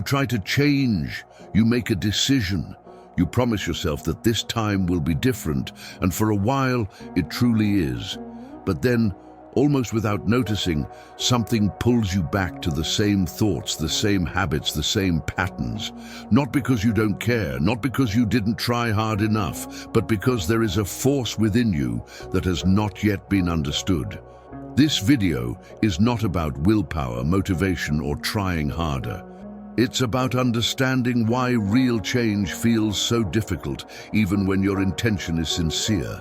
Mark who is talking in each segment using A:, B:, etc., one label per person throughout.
A: You try to change, you make a decision. You promise yourself that this time will be different, and for a while it truly is. But then, almost without noticing, something pulls you back to the same thoughts, the same habits, the same patterns. Not because you don't care, not because you didn't try hard enough, but because there is a force within you that has not yet been understood. This video is not about willpower, motivation, or trying harder. It's about understanding why real change feels so difficult, even when your intention is sincere.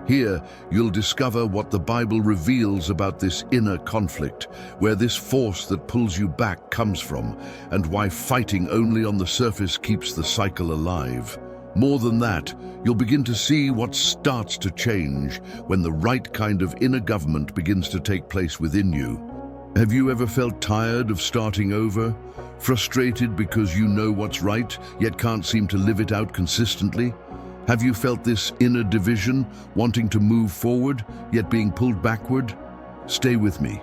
A: Here, you'll discover what the Bible reveals about this inner conflict, where this force that pulls you back comes from, and why fighting only on the surface keeps the cycle alive. More than that, you'll begin to see what starts to change when the right kind of inner government begins to take place within you. Have you ever felt tired of starting over? Frustrated because you know what's right, yet can't seem to live it out consistently? Have you felt this inner division, wanting to move forward, yet being pulled backward? Stay with me.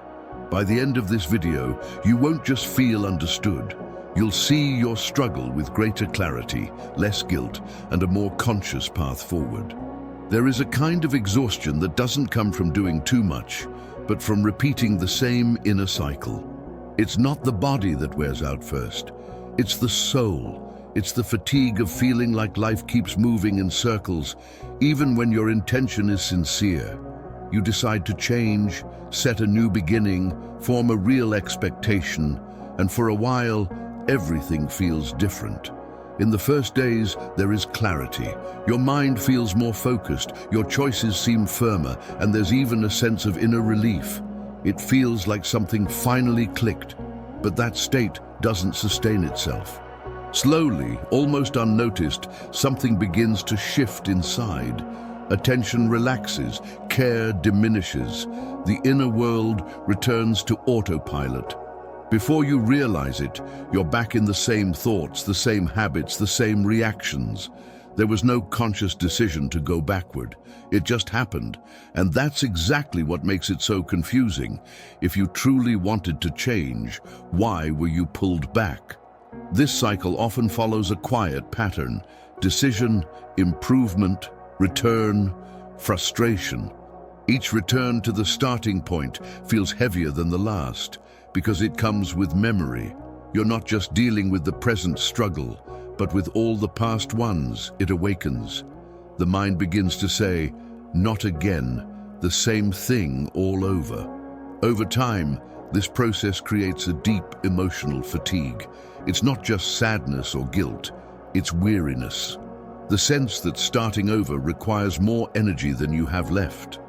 A: By the end of this video, you won't just feel understood. You'll see your struggle with greater clarity, less guilt, and a more conscious path forward. There is a kind of exhaustion that doesn't come from doing too much, but from repeating the same inner cycle. It's not the body that wears out first. It's the soul. It's the fatigue of feeling like life keeps moving in circles, even when your intention is sincere. You decide to change, set a new beginning, form a real expectation, and for a while, everything feels different. In the first days, there is clarity. Your mind feels more focused, your choices seem firmer, and there's even a sense of inner relief. It feels like something finally clicked, but that state doesn't sustain itself. Slowly, almost unnoticed, something begins to shift inside. Attention relaxes, care diminishes. The inner world returns to autopilot. Before you realize it, you're back in the same thoughts, the same habits, the same reactions. There was no conscious decision to go backward. It just happened, and that's exactly what makes it so confusing. If you truly wanted to change, why were you pulled back? This cycle often follows a quiet pattern: decision, improvement, return, frustration. Each return to the starting point feels heavier than the last, because it comes with memory. You're not just dealing with the present struggle, but with all the past ones. It awakens. The mind begins to say, "Not again," the same thing all over. Over time, this process creates a deep emotional fatigue. It's not just sadness or guilt, it's weariness. The sense that starting over requires more energy than you have left.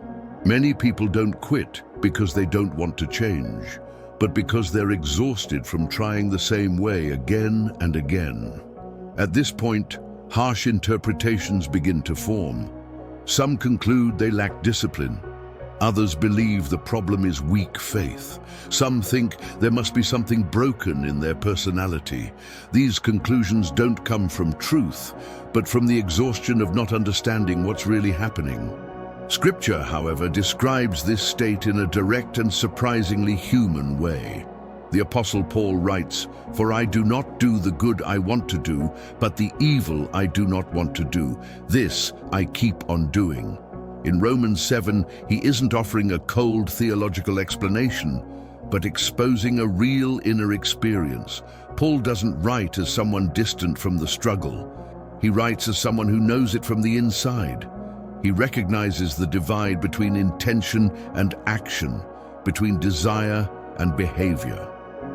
A: Many people don't quit because they don't want to change, but because they're exhausted from trying the same way again and again. At this point, harsh interpretations begin to form. Some conclude they lack discipline. Others believe the problem is weak faith. Some think there must be something broken in their personality. These conclusions don't come from truth, but from the exhaustion of not understanding what's really happening. Scripture, however, describes this state in a direct and surprisingly human way. The Apostle Paul writes, "For I do not do the good I want to do, but the evil I do not want to do. This I keep on doing." In Romans 7, he isn't offering a cold theological explanation, but exposing a real inner experience. Paul doesn't write as someone distant from the struggle. He writes as someone who knows it from the inside. He recognizes the divide between intention and action, between desire and behavior.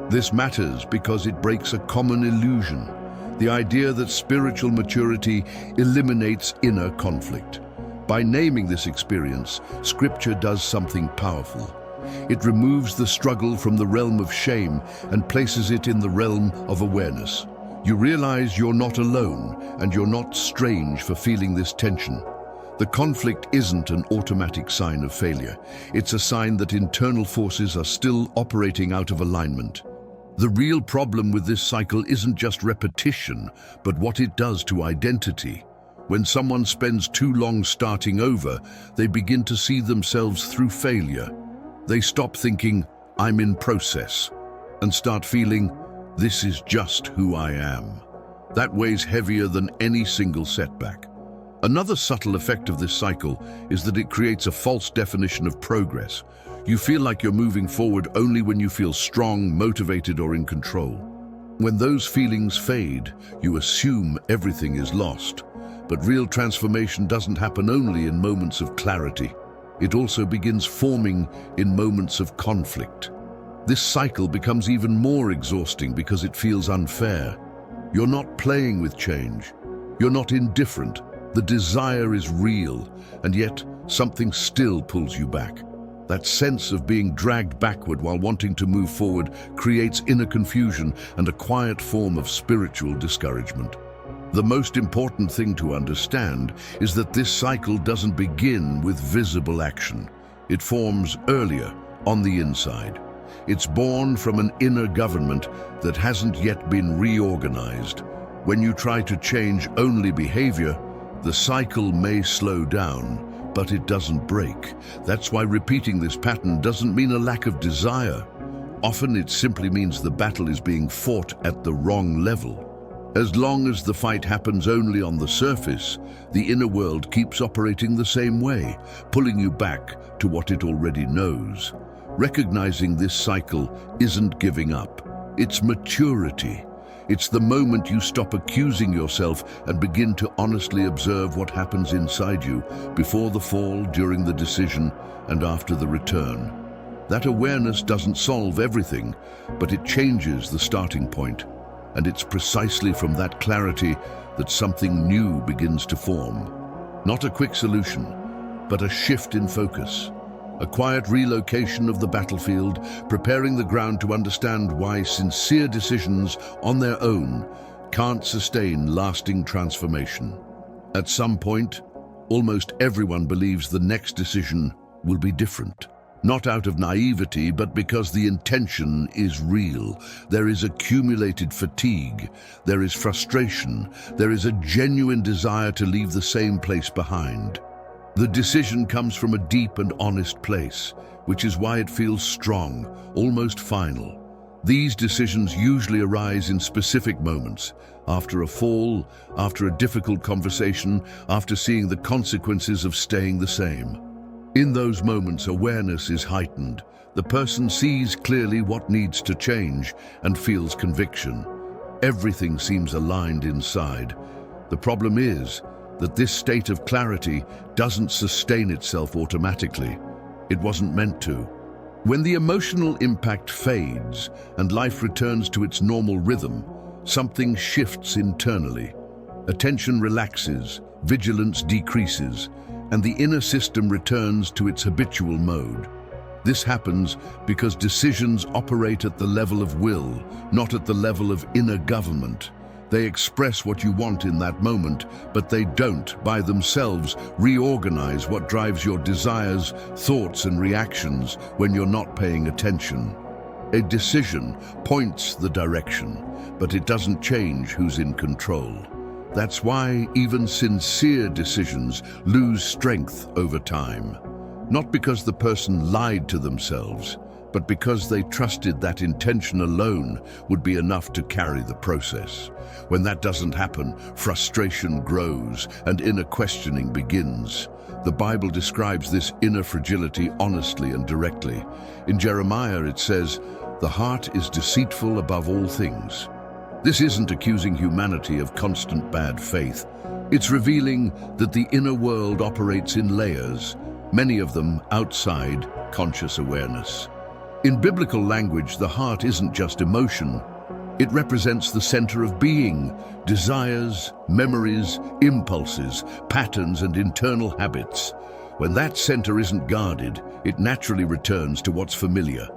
A: This matters because it breaks a common illusion, the idea that spiritual maturity eliminates inner conflict. By naming this experience, Scripture does something powerful. It removes the struggle from the realm of shame and places it in the realm of awareness. You realize you're not alone, and you're not strange for feeling this tension. The conflict isn't an automatic sign of failure. It's a sign that internal forces are still operating out of alignment. The real problem with this cycle isn't just repetition, but what it does to identity. When someone spends too long starting over, they begin to see themselves through failure. They stop thinking, "I'm in process," and start feeling, This is just who I am. That weighs heavier than any single setback. Another subtle effect of this cycle is that it creates a false definition of progress. You feel like you're moving forward only when you feel strong, motivated, or in control. When those feelings fade, you assume everything is lost. But real transformation doesn't happen only in moments of clarity. It also begins forming in moments of conflict. This cycle becomes even more exhausting because it feels unfair. You're not playing with change. You're not indifferent. The desire is real, and yet something still pulls you back. That sense of being dragged backward while wanting to move forward creates inner confusion and a quiet form of spiritual discouragement. The most important thing to understand is that this cycle doesn't begin with visible action. It forms earlier, on the inside. It's born from an inner government that hasn't yet been reorganized. When you try to change only behavior, the cycle may slow down, but it doesn't break. That's why repeating this pattern doesn't mean a lack of desire. Often it simply means the battle is being fought at the wrong level. As long as the fight happens only on the surface, the inner world keeps operating the same way, pulling you back to what it already knows. Recognizing this cycle isn't giving up. It's maturity. It's the moment you stop accusing yourself and begin to honestly observe what happens inside you before the fall, during the decision, and after the return. That awareness doesn't solve everything, but it changes the starting point. And it's precisely from that clarity that something new begins to form. Not a quick solution, but a shift in focus. A quiet relocation of the battlefield, preparing the ground to understand why sincere decisions on their own can't sustain lasting transformation. At some point, almost everyone believes the next decision will be different. Not out of naivety, but because the intention is real. There is accumulated fatigue, there is frustration, there is a genuine desire to leave the same place behind. The decision comes from a deep and honest place, which is why it feels strong, almost final. These decisions usually arise in specific moments, after a fall, after a difficult conversation, after seeing the consequences of staying the same. In those moments, awareness is heightened. The person sees clearly what needs to change and feels conviction. Everything seems aligned inside. The problem is that this state of clarity doesn't sustain itself automatically. It wasn't meant to. When the emotional impact fades and life returns to its normal rhythm, something shifts internally. Attention relaxes, vigilance decreases, and the inner system returns to its habitual mode. This happens because decisions operate at the level of will, not at the level of inner government. They express what you want in that moment, but they don't, by themselves, reorganize what drives your desires, thoughts, and reactions when you're not paying attention. A decision points the direction, but it doesn't change who's in control. That's why even sincere decisions lose strength over time. Not because the person lied to themselves, but because they trusted that intention alone would be enough to carry the process. When that doesn't happen, frustration grows and inner questioning begins. The Bible describes this inner fragility honestly and directly. In Jeremiah it says, "The heart is deceitful above all things." This isn't accusing humanity of constant bad faith. It's revealing that the inner world operates in layers, many of them outside conscious awareness. In biblical language, the heart isn't just emotion. It represents the center of being, desires, memories, impulses, patterns, and internal habits. When that center isn't guarded, it naturally returns to what's familiar.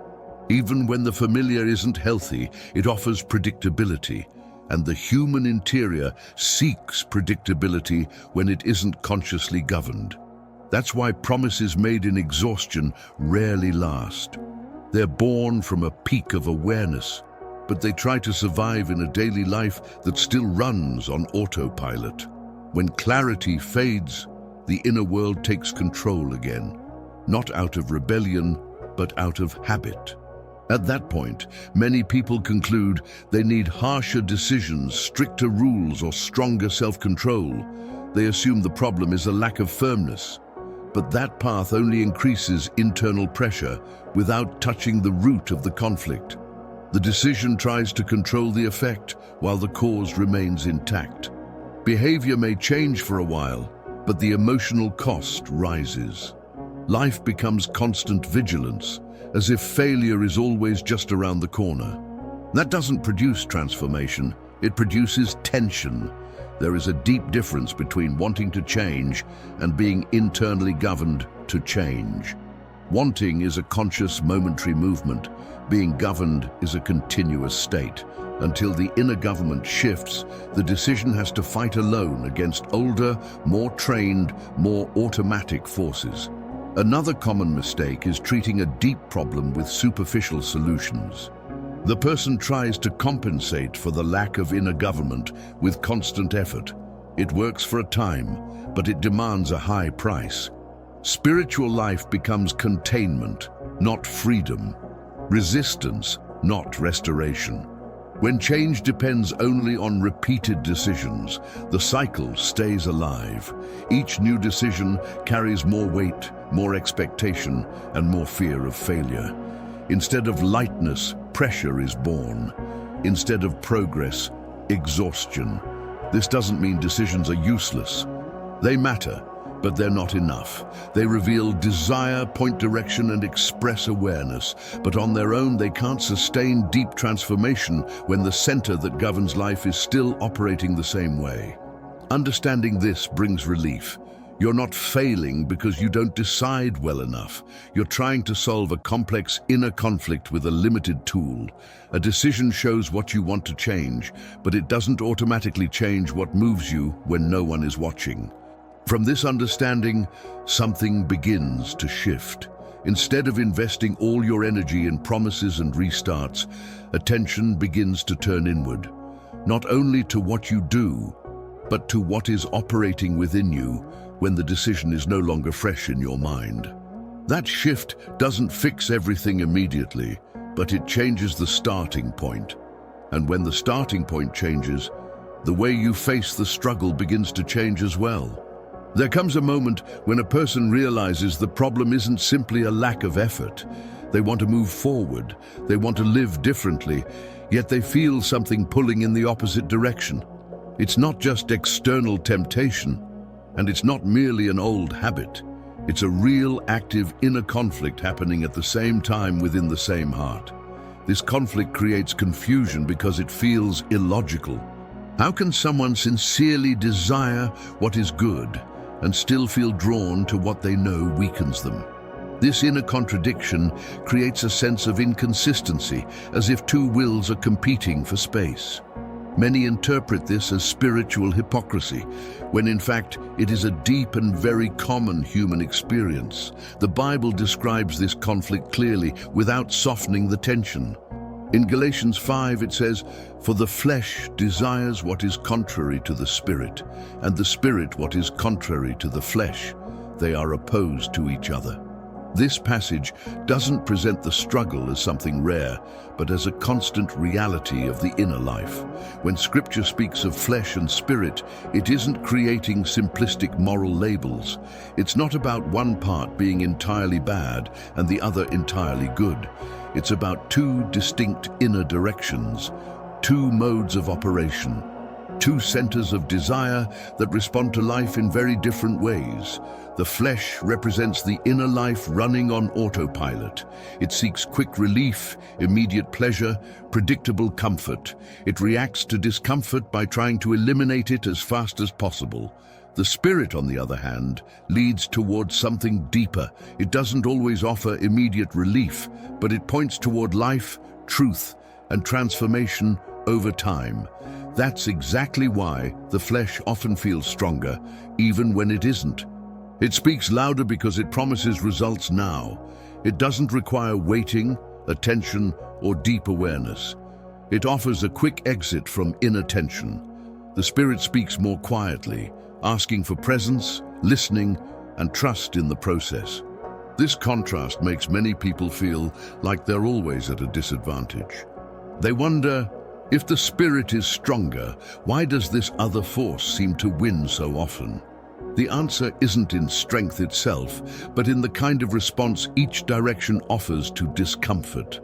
A: Even when the familiar isn't healthy, it offers predictability, and the human interior seeks predictability when it isn't consciously governed. That's why promises made in exhaustion rarely last. They're born from a peak of awareness, but they try to survive in a daily life that still runs on autopilot. When clarity fades, the inner world takes control again, not out of rebellion, but out of habit. At that point, many people conclude they need harsher decisions, stricter rules, or stronger self-control. They assume the problem is a lack of firmness. But that path only increases internal pressure without touching the root of the conflict. The decision tries to control the effect while the cause remains intact. Behavior may change for a while, but the emotional cost rises. Life becomes constant vigilance, as if failure is always just around the corner. That doesn't produce transformation, it produces tension. There is a deep difference between wanting to change and being internally governed to change. Wanting is a conscious, momentary movement. Being governed is a continuous state. Until the inner government shifts, the decision has to fight alone against older, more trained, more automatic forces. Another common mistake is treating a deep problem with superficial solutions. The person tries to compensate for the lack of inner government with constant effort. It works for a time, but it demands a high price. Spiritual life becomes containment, not freedom. Resistance, not restoration. When change depends only on repeated decisions, the cycle stays alive. Each new decision carries more weight, more expectation, and more fear of failure. Instead of lightness, pressure is born. Instead of progress, exhaustion. This doesn't mean decisions are useless. They matter, but they're not enough. They reveal desire, point direction, and express awareness. But on their own, they can't sustain deep transformation when the center that governs life is still operating the same way. Understanding this brings relief. You're not failing because you don't decide well enough. You're trying to solve a complex inner conflict with a limited tool. A decision shows what you want to change, but it doesn't automatically change what moves you when no one is watching. From this understanding, something begins to shift. Instead of investing all your energy in promises and restarts, attention begins to turn inward, not only to what you do, but to what is operating within you when the decision is no longer fresh in your mind. That shift doesn't fix everything immediately, but it changes the starting point. And when the starting point changes, the way you face the struggle begins to change as well. There comes a moment when a person realizes the problem isn't simply a lack of effort. They want to move forward, they want to live differently, yet they feel something pulling in the opposite direction. It's not just external temptation, and it's not merely an old habit. It's a real, active inner conflict happening at the same time within the same heart. This conflict creates confusion because it feels illogical. How can someone sincerely desire what is good and still feel drawn to what they know weakens them? This inner contradiction creates a sense of inconsistency, as if two wills are competing for space. Many interpret this as spiritual hypocrisy, when in fact it is a deep and very common human experience. The Bible describes this conflict clearly, without softening the tension. In Galatians 5 it says, "For the flesh desires what is contrary to the spirit, and the spirit what is contrary to the flesh. They are opposed to each other." This passage doesn't present the struggle as something rare, but as a constant reality of the inner life. When Scripture speaks of flesh and spirit, it isn't creating simplistic moral labels. It's not about one part being entirely bad and the other entirely good. It's about two distinct inner directions, two modes of operation, two centers of desire that respond to life in very different ways. The flesh represents the inner life running on autopilot. It seeks quick relief, immediate pleasure, predictable comfort. It reacts to discomfort by trying to eliminate it as fast as possible. The spirit, on the other hand, leads towards something deeper. It doesn't always offer immediate relief, but it points toward life, truth, and transformation over time. That's exactly why the flesh often feels stronger, even when it isn't. It speaks louder because it promises results now. It doesn't require waiting, attention, or deep awareness. It offers a quick exit from inattention. The spirit speaks more quietly, asking for presence, listening, and trust in the process. This contrast makes many people feel like they're always at a disadvantage. They wonder, if the spirit is stronger, why does this other force seem to win so often? The answer isn't in strength itself, but in the kind of response each direction offers to discomfort.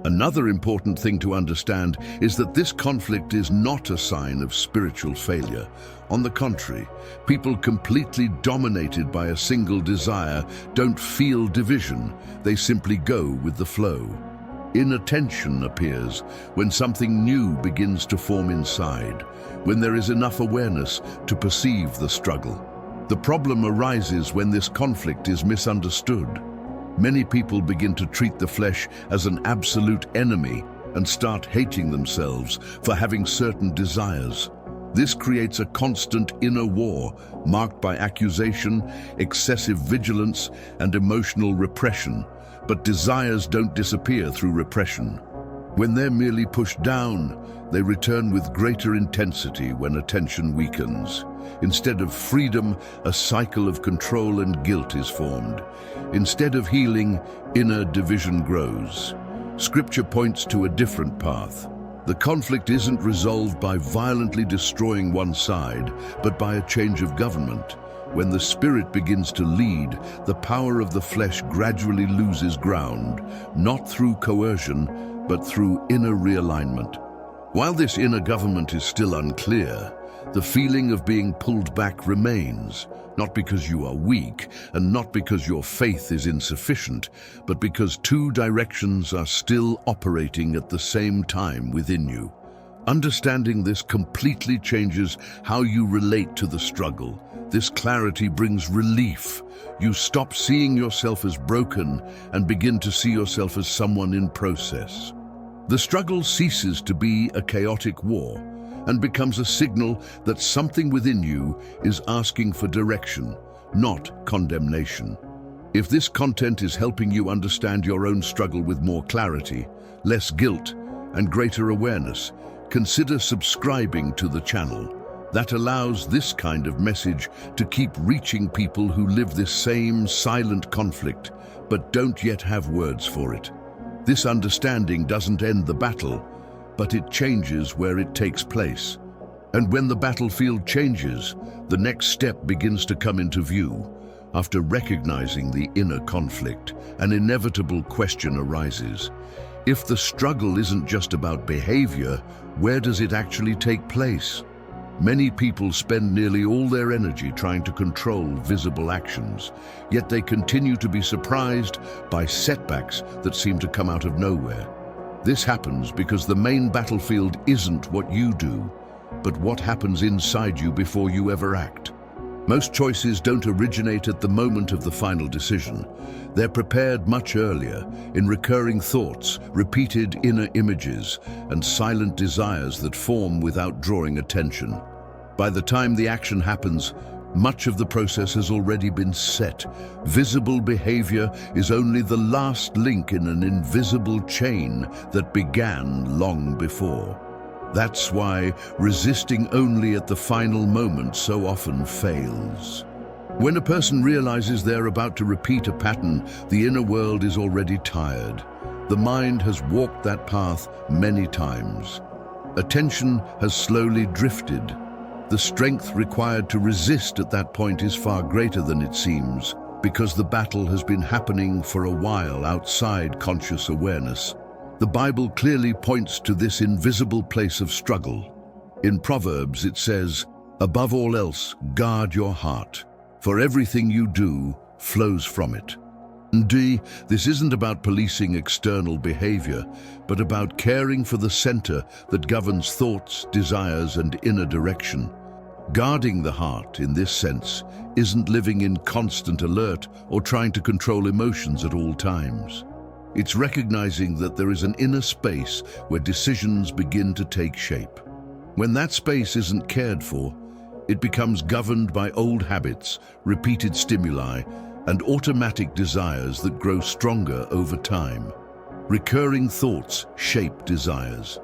A: Another important thing to understand is that this conflict is not a sign of spiritual failure. On the contrary, people completely dominated by a single desire don't feel division, they simply go with the flow. Inner tension appears when something new begins to form inside, when there is enough awareness to perceive the struggle. The problem arises when this conflict is misunderstood. Many people begin to treat the flesh as an absolute enemy and start hating themselves for having certain desires. This creates a constant inner war marked by accusation, excessive vigilance, and emotional repression. But desires don't disappear through repression. When they're merely pushed down, they return with greater intensity when attention weakens. Instead of freedom, a cycle of control and guilt is formed. Instead of healing, inner division grows. Scripture points to a different path. The conflict isn't resolved by violently destroying one side, but by a change of government. When the spirit begins to lead, the power of the flesh gradually loses ground, not through coercion, but through inner realignment. While this inner government is still unclear, the feeling of being pulled back remains, not because you are weak and not because your faith is insufficient, but because two directions are still operating at the same time within you. Understanding this completely changes how you relate to the struggle. This clarity brings relief. You stop seeing yourself as broken and begin to see yourself as someone in process. The struggle ceases to be a chaotic war and becomes a signal that something within you is asking for direction, not condemnation. If this content is helping you understand your own struggle with more clarity, less guilt, and greater awareness, consider subscribing to the channel. That allows this kind of message to keep reaching people who live this same silent conflict, but don't yet have words for it. This understanding doesn't end the battle, but it changes where it takes place. And when the battlefield changes, the next step begins to come into view. After recognizing the inner conflict, an inevitable question arises. If the struggle isn't just about behavior, where does it actually take place? Many people spend nearly all their energy trying to control visible actions, yet they continue to be surprised by setbacks that seem to come out of nowhere. This happens because the main battlefield isn't what you do, but what happens inside you before you ever act. Most choices don't originate at the moment of the final decision. They're prepared much earlier, in recurring thoughts, repeated inner images, and silent desires that form without drawing attention. By the time the action happens, much of the process has already been set. Visible behavior is only the last link in an invisible chain that began long before. That's why resisting only at the final moment so often fails. When a person realizes they're about to repeat a pattern, the inner world is already tired. The mind has walked that path many times. Attention has slowly drifted. The strength required to resist at that point is far greater than it seems, because the battle has been happening for a while outside conscious awareness. The Bible clearly points to this invisible place of struggle. In Proverbs it says, "Above all else, guard your heart, for everything you do flows from it." This isn't about policing external behavior, but about caring for the center that governs thoughts, desires, and inner direction. Guarding the heart, in this sense, isn't living in constant alert or trying to control emotions at all times. It's recognizing that there is an inner space where decisions begin to take shape. When that space isn't cared for, it becomes governed by old habits, repeated stimuli, and automatic desires that grow stronger over time. Recurring thoughts shape desires.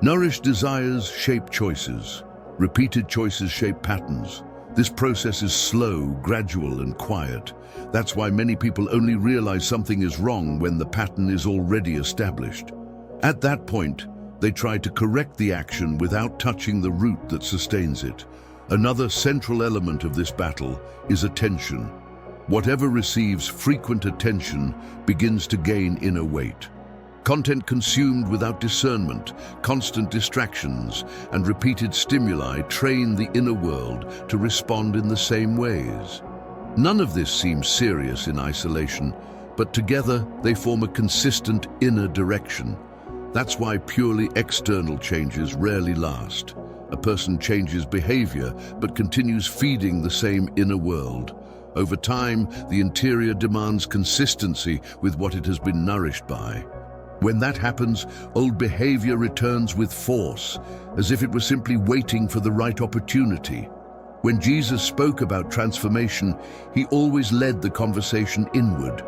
A: Nourished desires shape choices. Repeated choices shape patterns. This process is slow, gradual, and quiet. That's why many people only realize something is wrong when the pattern is already established. At that point, they try to correct the action without touching the root that sustains it. Another central element of this battle is attention. Whatever receives frequent attention begins to gain inner weight. Content consumed without discernment, constant distractions, and repeated stimuli train the inner world to respond in the same ways. None of this seems serious in isolation, but together they form a consistent inner direction. That's why purely external changes rarely last. A person changes behavior, but continues feeding the same inner world. Over time, the interior demands consistency with what it has been nourished by. When that happens, old behavior returns with force, as if it were simply waiting for the right opportunity. When Jesus spoke about transformation, he always led the conversation inward,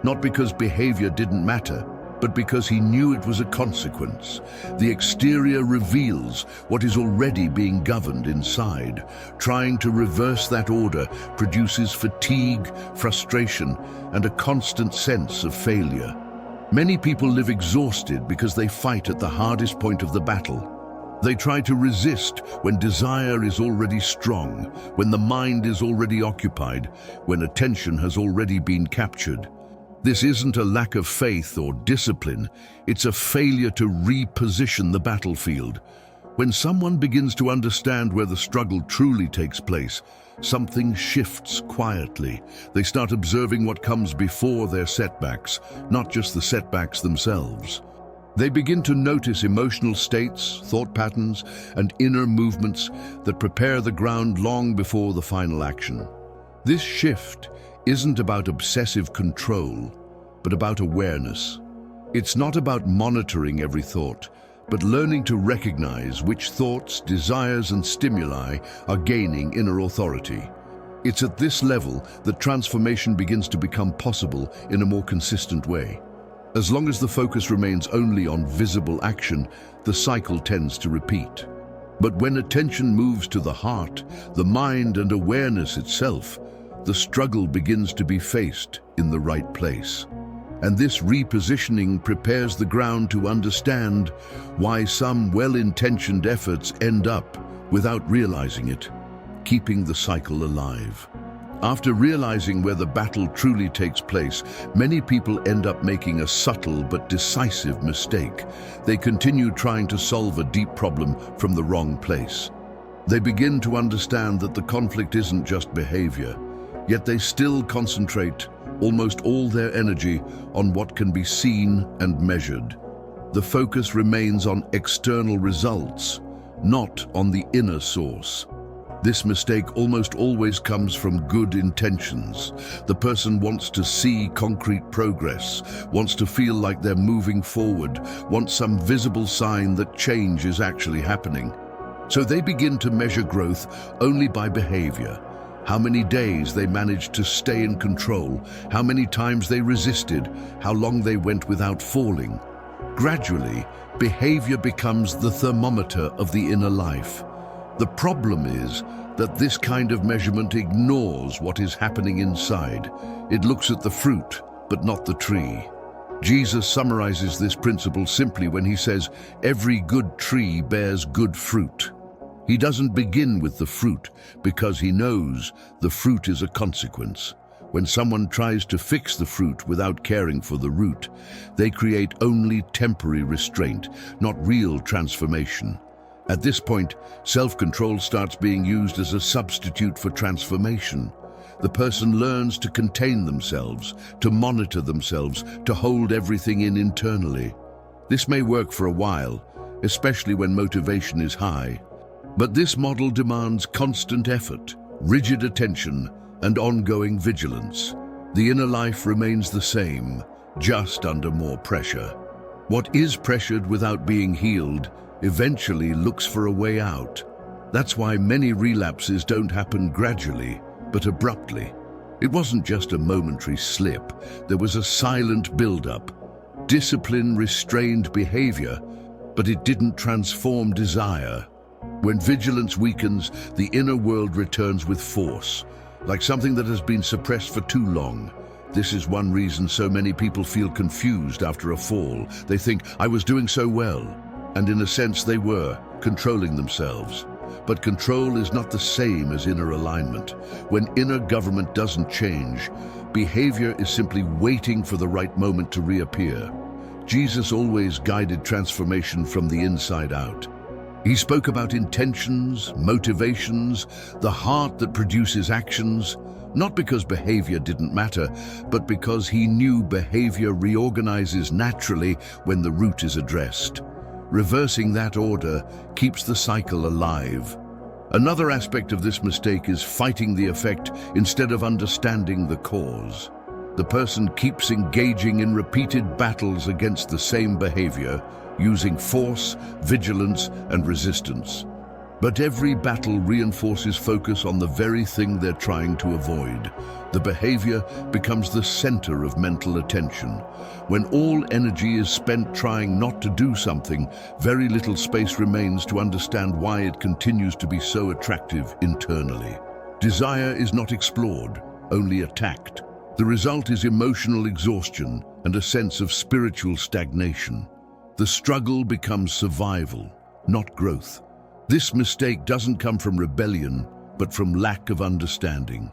A: not because behavior didn't matter, but because he knew it was a consequence. The exterior reveals what is already being governed inside. Trying to reverse that order produces fatigue, frustration, and a constant sense of failure. Many people live exhausted because they fight at the hardest point of the battle. They try to resist when desire is already strong, when the mind is already occupied, when attention has already been captured. This isn't a lack of faith or discipline, it's a failure to reposition the battlefield. When someone begins to understand where the struggle truly takes place, something shifts quietly. They start observing what comes before their setbacks, not just the setbacks themselves. They begin to notice emotional states, thought patterns, and inner movements that prepare the ground long before the final action. This shift isn't about obsessive control, but about awareness. It's not about monitoring every thought, but learning to recognize which thoughts, desires, and stimuli are gaining inner authority. It's at this level that transformation begins to become possible in a more consistent way. As long as the focus remains only on visible action, the cycle tends to repeat. But when attention moves to the heart, the mind, and awareness itself, the struggle begins to be faced in the right place. And this repositioning prepares the ground to understand why some well-intentioned efforts end up, without realizing it, keeping the cycle alive. After realizing where the battle truly takes place, many people end up making a subtle but decisive mistake. They continue trying to solve a deep problem from the wrong place. They begin to understand that the conflict isn't just behavior, yet they still concentrate almost all their energy on what can be seen and measured. The focus remains on external results, not on the inner source. This mistake almost always comes from good intentions. The person wants to see concrete progress, wants to feel like they're moving forward, wants some visible sign that change is actually happening. So they begin to measure growth only by behavior. How many days they managed to stay in control, how many times they resisted, how long they went without falling. Gradually, behavior becomes the thermometer of the inner life. The problem is that this kind of measurement ignores what is happening inside. It looks at the fruit, but not the tree. Jesus summarizes this principle simply when he says, "Every good tree bears good fruit." He doesn't begin with the fruit because he knows the fruit is a consequence. When someone tries to fix the fruit without caring for the root, they create only temporary restraint, not real transformation. At this point, self-control starts being used as a substitute for transformation. The person learns to contain themselves, to monitor themselves, to hold everything in internally. This may work for a while, especially when motivation is high. But this model demands constant effort, rigid attention, and ongoing vigilance. The inner life remains the same, just under more pressure. What is pressured without being healed eventually looks for a way out. That's why many relapses don't happen gradually, but abruptly. It wasn't just a momentary slip, there was a silent build-up. Discipline restrained behavior, but it didn't transform desire. When vigilance weakens, the inner world returns with force, like something that has been suppressed for too long. This is one reason so many people feel confused after a fall. They think, I was doing so well. And in a sense they were, controlling themselves. But control is not the same as inner alignment. When inner government doesn't change, behavior is simply waiting for the right moment to reappear. Jesus always guided transformation from the inside out. He spoke about intentions, motivations, the heart that produces actions, not because behavior didn't matter, but because he knew behavior reorganizes naturally when the root is addressed. Reversing that order keeps the cycle alive. Another aspect of this mistake is fighting the effect instead of understanding the cause. The person keeps engaging in repeated battles against the same behavior, using force, vigilance, and resistance. But every battle reinforces focus on the very thing they're trying to avoid. The behavior becomes the center of mental attention. When all energy is spent trying not to do something, very little space remains to understand why it continues to be so attractive internally. Desire is not explored, only attacked. The result is emotional exhaustion and a sense of spiritual stagnation. The struggle becomes survival, not growth. This mistake doesn't come from rebellion, but from lack of understanding.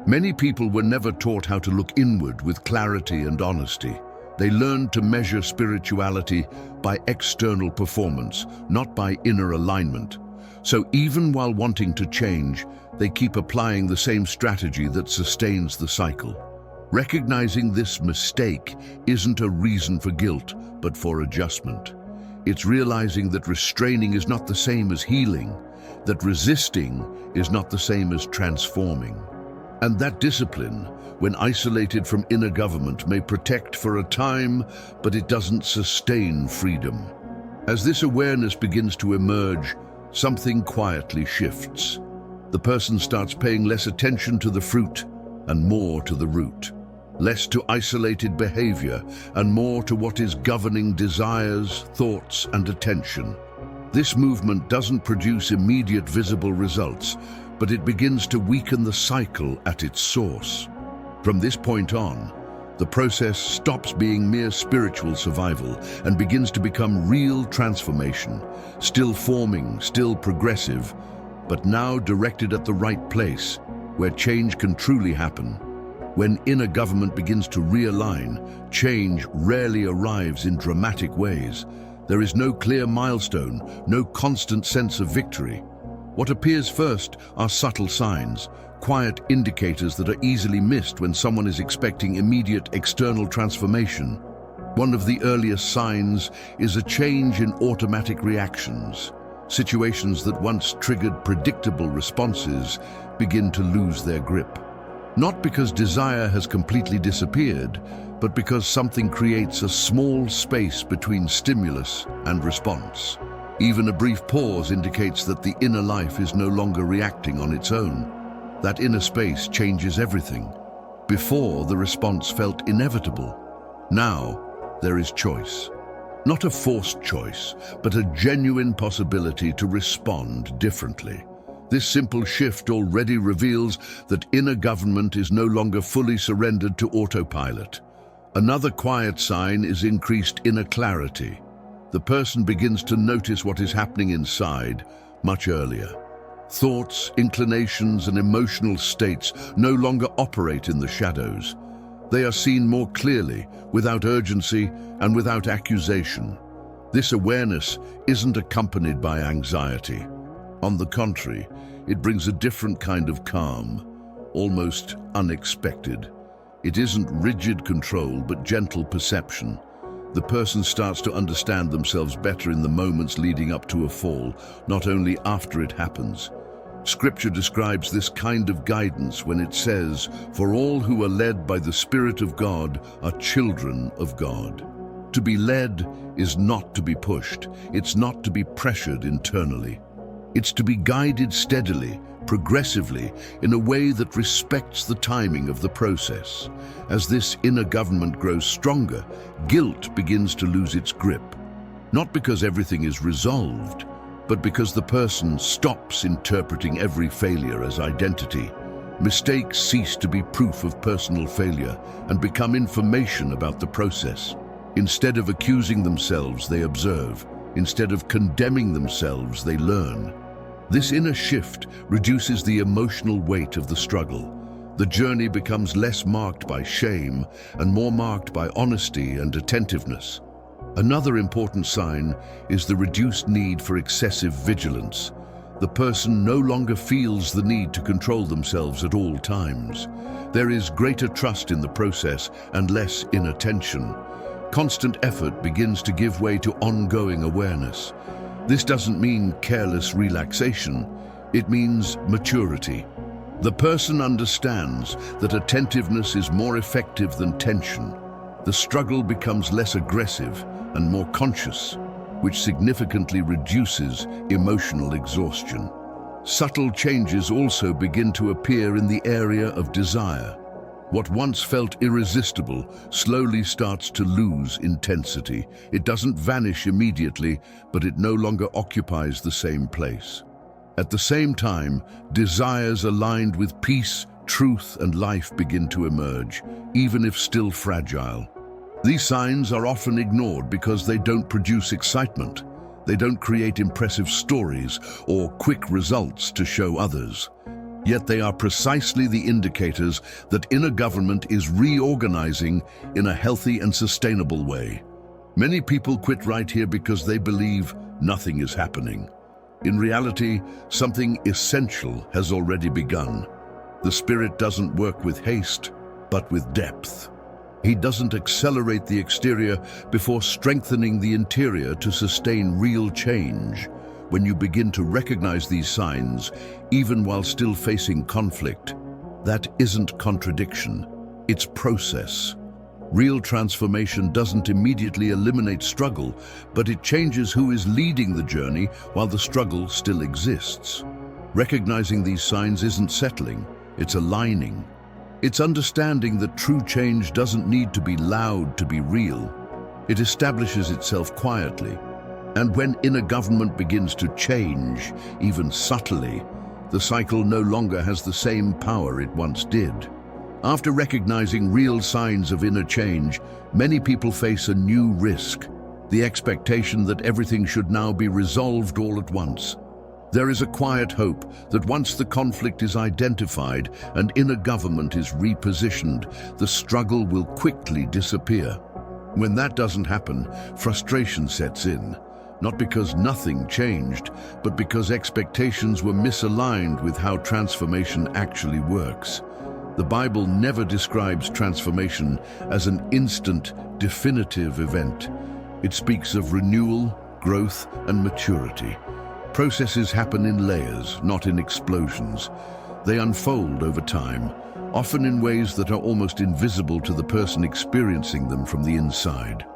A: Many people were never taught how to look inward with clarity and honesty. They learned to measure spirituality by external performance, not by inner alignment. So even while wanting to change, they keep applying the same strategy that sustains the cycle. Recognizing this mistake isn't a reason for guilt, but for adjustment. It's realizing that restraining is not the same as healing, that resisting is not the same as transforming. And that discipline, when isolated from inner government, may protect for a time, but it doesn't sustain freedom. As this awareness begins to emerge, something quietly shifts. The person starts paying less attention to the fruit and more to the root. Less to isolated behavior and more to what is governing desires, thoughts, and attention. This movement doesn't produce immediate visible results, but it begins to weaken the cycle at its source. From this point on, the process stops being mere spiritual survival and begins to become real transformation, still forming, still progressive, but now directed at the right place, where change can truly happen. When inner government begins to realign, change rarely arrives in dramatic ways. There is no clear milestone, no constant sense of victory. What appears first are subtle signs, quiet indicators that are easily missed when someone is expecting immediate external transformation. One of the earliest signs is a change in automatic reactions. Situations that once triggered predictable responses begin to lose their grip. Not because desire has completely disappeared, but because something creates a small space between stimulus and response. Even a brief pause indicates that the inner life is no longer reacting on its own. That inner space changes everything. Before, the response felt inevitable. Now, there is choice. Not a forced choice, but a genuine possibility to respond differently. This simple shift already reveals that inner government is no longer fully surrendered to autopilot. Another quiet sign is increased inner clarity. The person begins to notice what is happening inside much earlier. Thoughts, inclinations, and emotional states no longer operate in the shadows. They are seen more clearly, without urgency and without accusation. This awareness isn't accompanied by anxiety. On the contrary, it brings a different kind of calm, almost unexpected. It isn't rigid control, but gentle perception. The person starts to understand themselves better in the moments leading up to a fall, not only after it happens. Scripture describes this kind of guidance when it says, "For all who are led by the Spirit of God are children of God." To be led is not to be pushed. It's not to be pressured internally. It's to be guided steadily, progressively, in a way that respects the timing of the process. As this inner government grows stronger, guilt begins to lose its grip. Not because everything is resolved, but because the person stops interpreting every failure as identity. Mistakes cease to be proof of personal failure and become information about the process. Instead of accusing themselves, they observe. Instead of condemning themselves, they learn. This inner shift reduces the emotional weight of the struggle. The journey becomes less marked by shame and more marked by honesty and attentiveness. Another important sign is the reduced need for excessive vigilance. The person no longer feels the need to control themselves at all times. There is greater trust in the process and less inattention. Constant effort begins to give way to ongoing awareness. This doesn't mean careless relaxation. It means maturity. The person understands that attentiveness is more effective than tension. The struggle becomes less aggressive and more conscious, which significantly reduces emotional exhaustion. Subtle changes also begin to appear in the area of desire. What once felt irresistible slowly starts to lose intensity. It doesn't vanish immediately, but it no longer occupies the same place. At the same time, desires aligned with peace, truth, and life begin to emerge, even if still fragile. These signs are often ignored because they don't produce excitement. They don't create impressive stories or quick results to show others. Yet they are precisely the indicators that inner government is reorganizing in a healthy and sustainable way. Many people quit right here because they believe nothing is happening. In reality, something essential has already begun. The Spirit doesn't work with haste, but with depth. He doesn't accelerate the exterior before strengthening the interior to sustain real change. When you begin to recognize these signs, even while still facing conflict, that isn't contradiction, it's process. Real transformation doesn't immediately eliminate struggle, but it changes who is leading the journey while the struggle still exists. Recognizing these signs isn't settling, it's aligning. It's understanding that true change doesn't need to be loud to be real. It establishes itself quietly. And when inner government begins to change, even subtly, the cycle no longer has the same power it once did. After recognizing real signs of inner change, many people face a new risk, the expectation that everything should now be resolved all at once. There is a quiet hope that once the conflict is identified and inner government is repositioned, the struggle will quickly disappear. When that doesn't happen, frustration sets in. Not because nothing changed, but because expectations were misaligned with how transformation actually works. The Bible never describes transformation as an instant, definitive event. It speaks of renewal, growth, and maturity. Processes happen in layers, not in explosions. They unfold over time, often in ways that are almost invisible to the person experiencing them from the inside.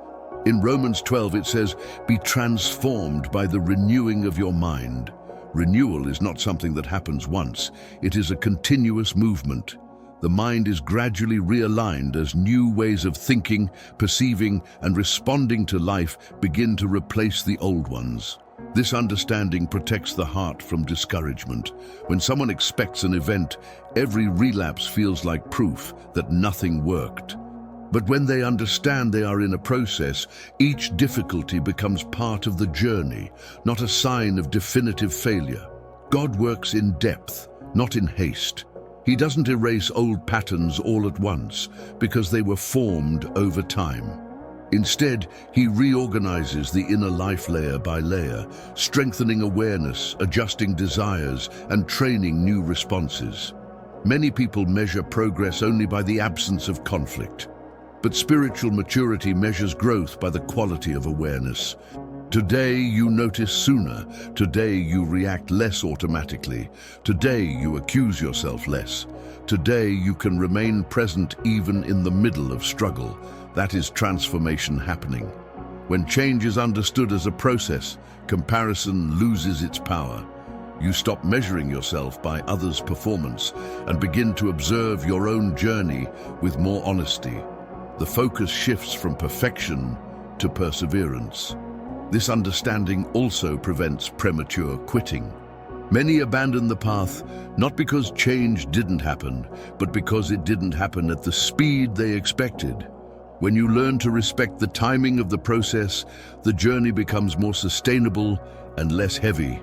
A: In Romans 12 it says, "Be transformed by the renewing of your mind." Renewal is not something that happens once. It is a continuous movement. The mind is gradually realigned as new ways of thinking, perceiving, and responding to life begin to replace the old ones. This understanding protects the heart from discouragement. When someone expects an event, every relapse feels like proof that nothing worked. But when they understand they are in a process, each difficulty becomes part of the journey, not a sign of definitive failure. God works in depth, not in haste. He doesn't erase old patterns all at once because they were formed over time. Instead, he reorganizes the inner life layer by layer, strengthening awareness, adjusting desires, and training new responses. Many people measure progress only by the absence of conflict. But spiritual maturity measures growth by the quality of awareness. Today you notice sooner. Today you react less automatically. Today you accuse yourself less. Today you can remain present even in the middle of struggle. That is transformation happening. When change is understood as a process, comparison loses its power. You stop measuring yourself by others' performance and begin to observe your own journey with more honesty. The focus shifts from perfection to perseverance. This understanding also prevents premature quitting. Many abandon the path not because change didn't happen, but because it didn't happen at the speed they expected. When you learn to respect the timing of the process, the journey becomes more sustainable and less heavy.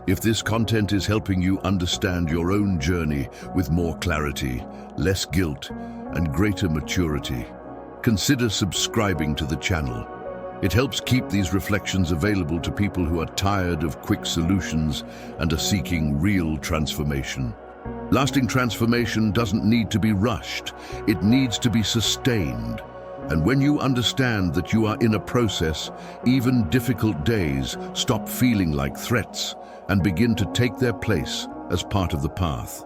A: If this content is helping you understand your own journey with more clarity, less guilt, and greater maturity, consider subscribing to the channel. It helps keep these reflections available to people who are tired of quick solutions and are seeking real transformation. Lasting transformation doesn't need to be rushed. It needs to be sustained. And when you understand that you are in a process, even difficult days stop feeling like threats and begin to take their place as part of the path.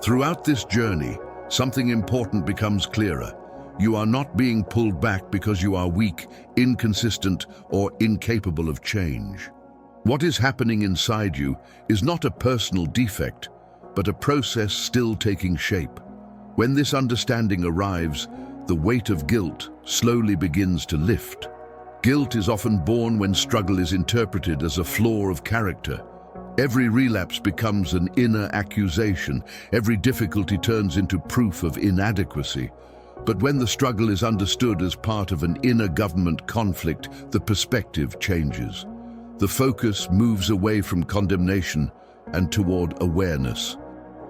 A: Throughout this journey, something important becomes clearer. You are not being pulled back because you are weak, inconsistent, or incapable of change. What is happening inside you is not a personal defect, but a process still taking shape. When this understanding arrives, the weight of guilt slowly begins to lift. Guilt is often born when struggle is interpreted as a flaw of character. Every relapse becomes an inner accusation. Every difficulty turns into proof of inadequacy. But when the struggle is understood as part of an inner government conflict, the perspective changes. The focus moves away from condemnation and toward awareness.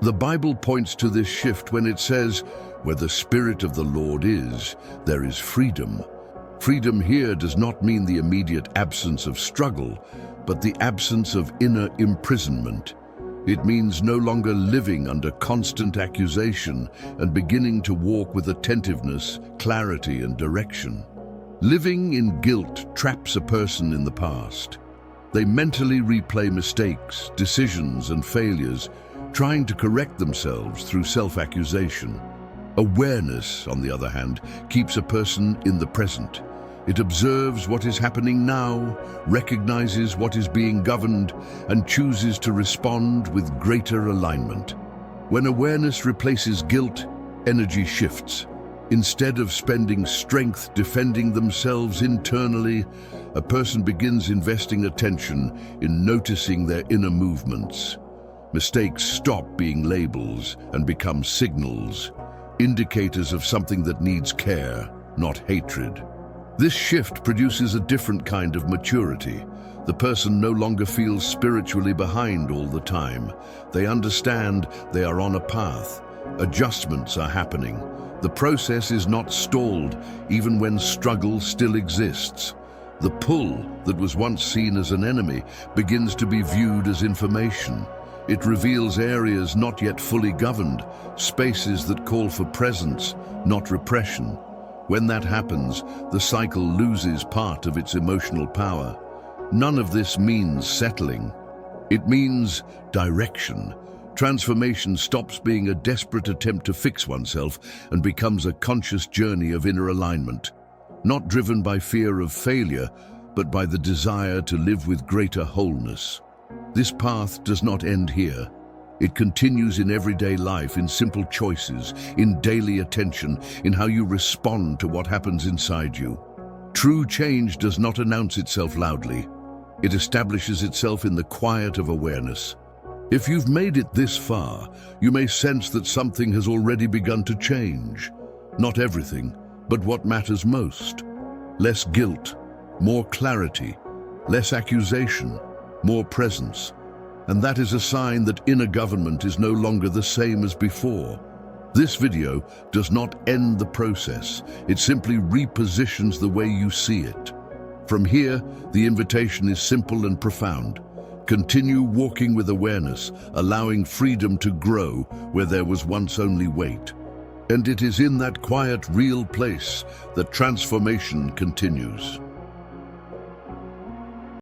A: The Bible points to this shift when it says, "Where the Spirit of the Lord is, there is freedom." Freedom here does not mean the immediate absence of struggle, but the absence of inner imprisonment. It means no longer living under constant accusation and beginning to walk with attentiveness, clarity, and direction. Living in guilt traps a person in the past. They mentally replay mistakes, decisions, and failures, trying to correct themselves through self-accusation. Awareness, on the other hand, keeps a person in the present. It observes what is happening now, recognizes what is being governed, and chooses to respond with greater alignment. When awareness replaces guilt, energy shifts. Instead of spending strength defending themselves internally, a person begins investing attention in noticing their inner movements. Mistakes stop being labels and become signals, indicators of something that needs care, not hatred. This shift produces a different kind of maturity. The person no longer feels spiritually behind all the time. They understand they are on a path. Adjustments are happening. The process is not stalled, even when struggle still exists. The pull that was once seen as an enemy begins to be viewed as information. It reveals areas not yet fully governed, spaces that call for presence, not repression. When that happens, the cycle loses part of its emotional power. None of this means settling. It means direction. Transformation stops being a desperate attempt to fix oneself and becomes a conscious journey of inner alignment, not driven by fear of failure, but by the desire to live with greater wholeness. This path does not end here. It continues in everyday life, in simple choices, in daily attention, in how you respond to what happens inside you. True change does not announce itself loudly. It establishes itself in the quiet of awareness. If you've made it this far, you may sense that something has already begun to change. Not everything, but what matters most. Less guilt, more clarity, less accusation, more presence. And that is a sign that inner government is no longer the same as before. This video does not end the process. It simply repositions the way you see it. From here, the invitation is simple and profound. Continue walking with awareness, allowing freedom to grow where there was once only weight. And it is in that quiet, real place that transformation continues.